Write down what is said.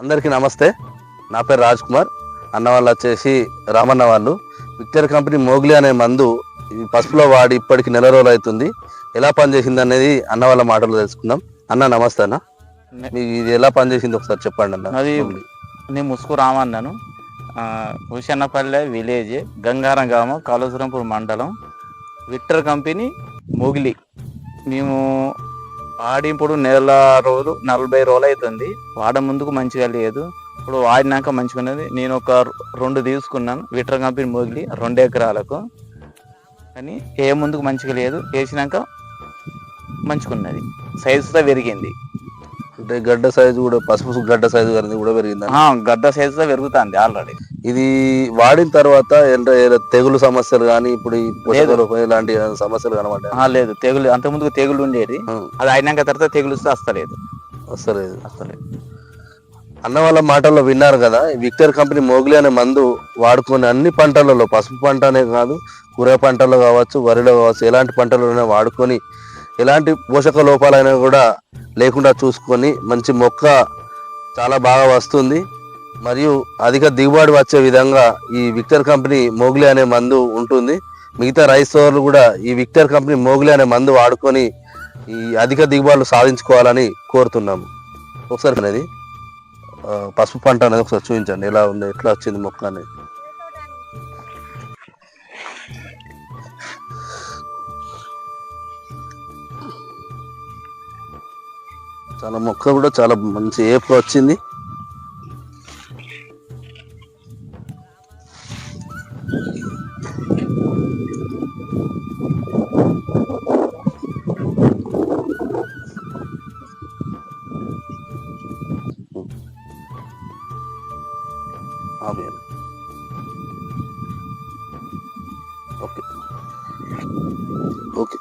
అందరికీ నమస్తే. నా పేరు రాజ్ కుమార్. అన్న వాళ్ళు వచ్చేసి రామన్న వాళ్ళు. విక్టర్ కంపెనీ మోగ్లీ అనే మందు ఈ పసుపులో వాడి ఇప్పటికి నెల రోజులు అవుతుంది. ఎలా పనిచేసింది అనేది అన్న వాళ్ళ మాటలు తెలుసుకుందాం. అన్న నమస్తే అన్న, మీకు ఇది ఎలా పనిచేసింది ఒకసారి చెప్పండి అన్న. అది నేను ముసుగు రామన్నాను. హుషన్నపల్లె విలేజ్, గంగారం గ్రామం, కాళేశ్వరంపూర్ మండలం. విక్టర్ కంపెనీ మోగ్లీ మేము వాడి ఇప్పుడు నెల రోజులు 40 రోజులు అవుతుంది. వాడ ముందుకు మంచిగా లేదు, ఇప్పుడు వాడినాక మంచిగా ఉన్నది. నేను ఒక 2 తీసుకున్నాను విక్టర్ కంపెనీ మోగ్లీ 2 ఎకరాలకు, కానీ ఏ ముందుకు మంచిగా లేదు. వేసినాక మంచిగా ఉన్నది, సైజుతో పెరిగింది. అంటే గడ్డ సైజు కూడా, పసుపు గడ్డ సైజు కూడా పెరిగింది. గడ్డ సైజుతో పెరుగుతుంది ఆల్రెడీ. ఇది వాడిన తర్వాత తెగులు సమస్యలు కానీ ఇప్పుడు ఈ పోషకాలు ఇలాంటి సమస్యలు కనబడ్డాయి? లేదు, తెగులు అంతకుముందు తెగులు ఉండేది, అది అయినాక తర్వాత తెగులు వస్తలేదు. అన్న వాళ్ళ మాటల్లో విన్నారు కదా. విక్టర్ కంపెనీ మోగ్లీ అనే మందు వాడుకొని అన్ని పంటలలో, పసుపు పంట అనే కాదు, కూర పంటల్లో కావచ్చు, వరిలో కావచ్చు, ఎలాంటి పంటలైనా వాడుకొని ఎలాంటి పోషక లోపాలైనా కూడా లేకుండా చూసుకొని మంచి మొక్క చాలా బాగా వస్తుంది. మరియు అధిక దిగుబడి వచ్చే విధంగా ఈ విక్టర్ కంపెనీ మోగ్లీ అనే మందు ఉంటుంది. మిగతా రైస్ సోదరులు కూడా ఈ విక్టర్ కంపెనీ మోగ్లీ అనే మందు వాడుకొని ఈ అధిక దిగుబడులు సాధించుకోవాలని కోరుతున్నాము. ఒకసారి అనేది పసుపు పంట అనేది ఒకసారి చూపించండి, ఎలా ఉంది, ఎట్లా వచ్చింది మొక్క అనేది. చాలా మొక్క కూడా చాలా మంచి ఏపుగా వచ్చింది. Okay okay.